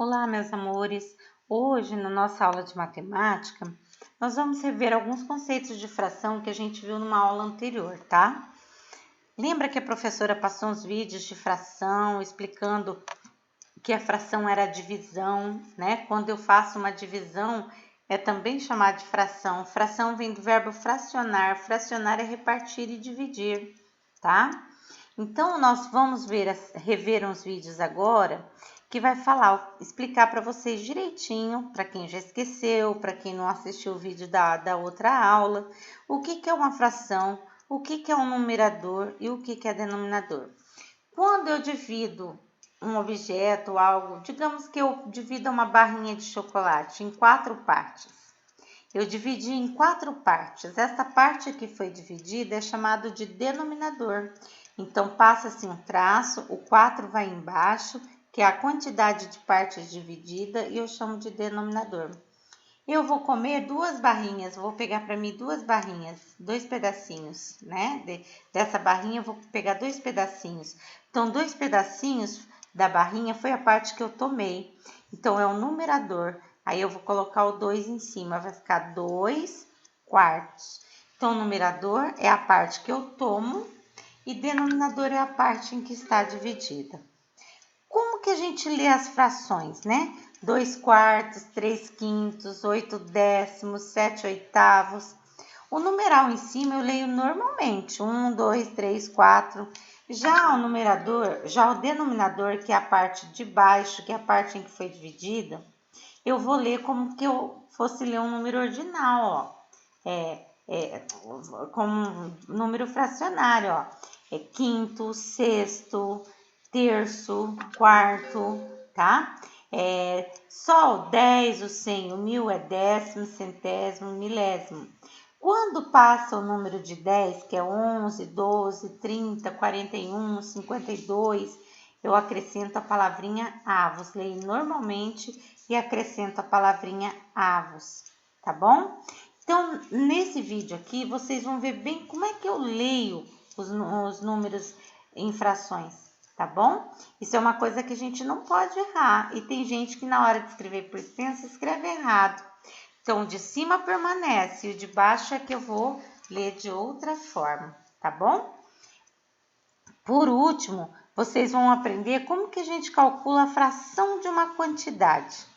Olá, meus amores! Hoje, na nossa aula de matemática, nós vamos rever alguns conceitos de fração que a gente viu numa aula anterior, tá? Lembra que a professora passou uns vídeos de fração, explicando que a fração era a divisão, né? Quando eu faço uma divisão, é também chamada de fração. Fração vem do verbo fracionar. Fracionar é repartir e dividir, tá? Então, nós vamos rever uns vídeos agora que vai explicar para vocês direitinho, para quem já esqueceu, para quem não assistiu o vídeo da outra aula, o que é uma fração, o que é um numerador e o que é denominador. Quando eu divido um objeto, algo, digamos que eu divido uma barrinha de chocolate em 4 partes. Eu dividi em 4 partes. Essa parte que foi dividida é chamado de denominador. Então, passa-se um traço, o 4 vai embaixo, que é a quantidade de partes dividida, e eu chamo de denominador. Eu vou comer 2 barrinhas, vou pegar para mim 2 barrinhas, 2 pedacinhos, né? Dessa barrinha eu vou pegar 2 pedacinhos. Então, 2 pedacinhos da barrinha foi a parte que eu tomei. Então, é o numerador. Aí eu vou colocar o 2 em cima, vai ficar 2 quartos. Então, o numerador é a parte que eu tomo e denominador é a parte em que está dividida. Como que a gente lê as frações, né? 2 quartos, 3 quintos, 8 décimos, 7 oitavos. O numeral em cima eu leio normalmente, 1, 2, 3, 4. Já o denominador, que é a parte de baixo, que é a parte em que foi dividida, eu vou ler como que eu fosse ler um número ordinal, ó. Como um número fracionário, ó. É quinto, sexto, terço, quarto, tá? Só o 10, o 100, o 1000 é décimo, centésimo, milésimo. Quando passa o número de 10, que é 11, 12, 30, 41, 52, eu acrescento a palavrinha avos. Leio normalmente e acrescento a palavrinha avos, tá bom? Então, nesse vídeo aqui, vocês vão ver bem como é que eu leio os números em frações, tá bom? Isso é uma coisa que a gente não pode errar. E tem gente que na hora de escrever por extenso, escreve errado. Então, o de cima permanece e o de baixo é que eu vou ler de outra forma, tá bom? Por último, vocês vão aprender como que a gente calcula a fração de uma quantidade.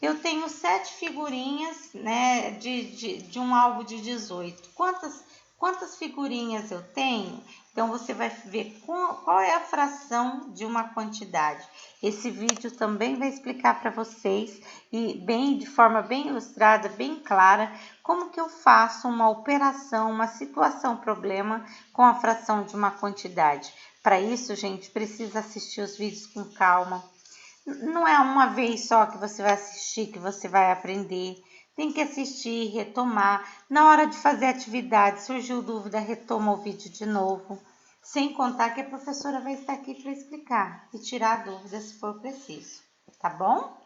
Eu tenho 7 figurinhas, né, de um álbum de 18. Quantas figurinhas eu tenho? Então, você vai ver qual é a fração de uma quantidade. Esse vídeo também vai explicar para vocês, de forma bem ilustrada, bem clara, como que eu faço uma operação, uma situação, problema com a fração de uma quantidade. Para isso, gente, precisa assistir os vídeos com calma. Não é uma vez só que você vai assistir, que você vai aprender. Tem que assistir, retomar. Na hora de fazer atividade, surgiu dúvida, retoma o vídeo de novo. Sem contar que a professora vai estar aqui para explicar e tirar dúvidas se for preciso, tá bom?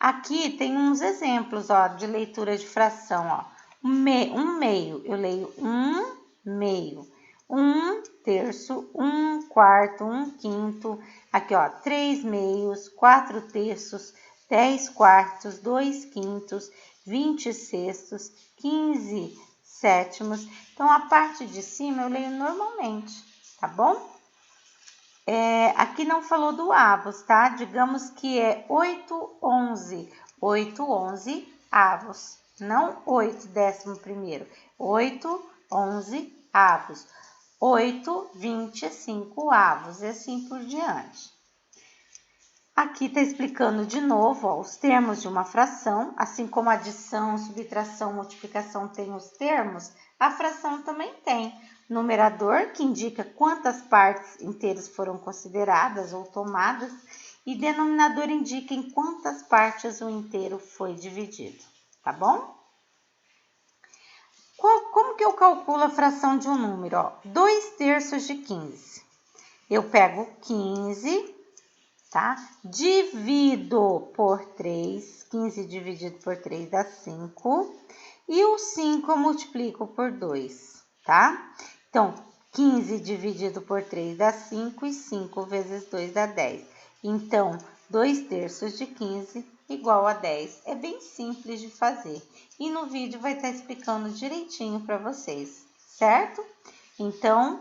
Aqui tem uns exemplos, ó, de leitura de fração, ó. Um meio, eu leio um meio. 1 terço, 1 quarto, 1 quinto. Aqui, ó, 3 meios, 4 terços, 10 quartos, 2 quintos, 20 sextos, 15 sétimos. Então, a parte de cima eu leio normalmente, tá bom? Aqui não falou do avos, tá? Digamos que é 8, 11. 8, 11 avos. Não 8, 11º. 8, 11 avos. 8, 25 avos. E assim por diante. Aqui está explicando de novo, ó, os termos de uma fração. Assim como adição, subtração, multiplicação tem os termos, a fração também tem. Numerador, que indica quantas partes inteiras foram consideradas ou tomadas, e denominador indica em quantas partes o inteiro foi dividido, tá bom? Como que eu calculo a fração de um número? Ó, 2 terços de 15. Eu pego 15, tá? Divido por 3. 15 dividido por 3 dá 5. E o 5 eu multiplico por 2, tá? Então, 15 dividido por 3 dá 5 e 5 vezes 2 dá 10. Então, 2/3 de 15 igual a 10. É bem simples de fazer. E no vídeo vai estar explicando direitinho para vocês, certo? Então,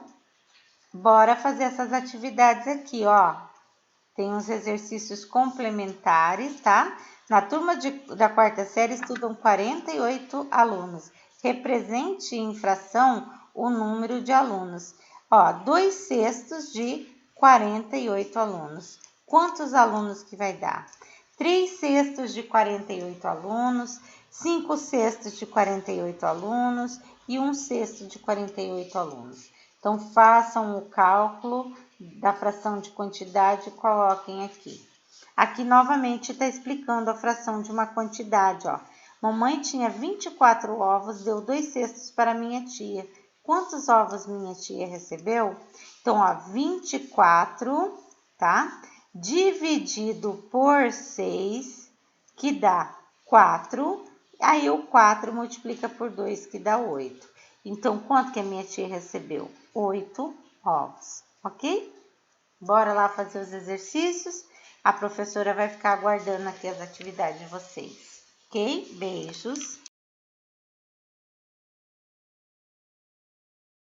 bora fazer essas atividades aqui, ó. Tem uns exercícios complementares, tá? Na turma da quarta série estudam 48 alunos. Represente em fração o número de alunos. Ó, 2/6 de 48 alunos. Quantos alunos que vai dar? 3/6 de 48 alunos, 5/6 de 48 alunos e 1/6 de 48 alunos. Então, façam o cálculo da fração de quantidade e coloquem aqui. Aqui, novamente, está explicando a fração de uma quantidade, ó. Mamãe tinha 24 ovos, deu 2/6 para minha tia. Quantos ovos minha tia recebeu? Então, ó, 24, tá? Dividido por 6, que dá 4. Aí, o 4 multiplica por 2, que dá 8. Então, quanto que a minha tia recebeu? 8 ovos, ok? Bora lá fazer os exercícios. A professora vai ficar aguardando aqui as atividades de vocês, ok? Beijos!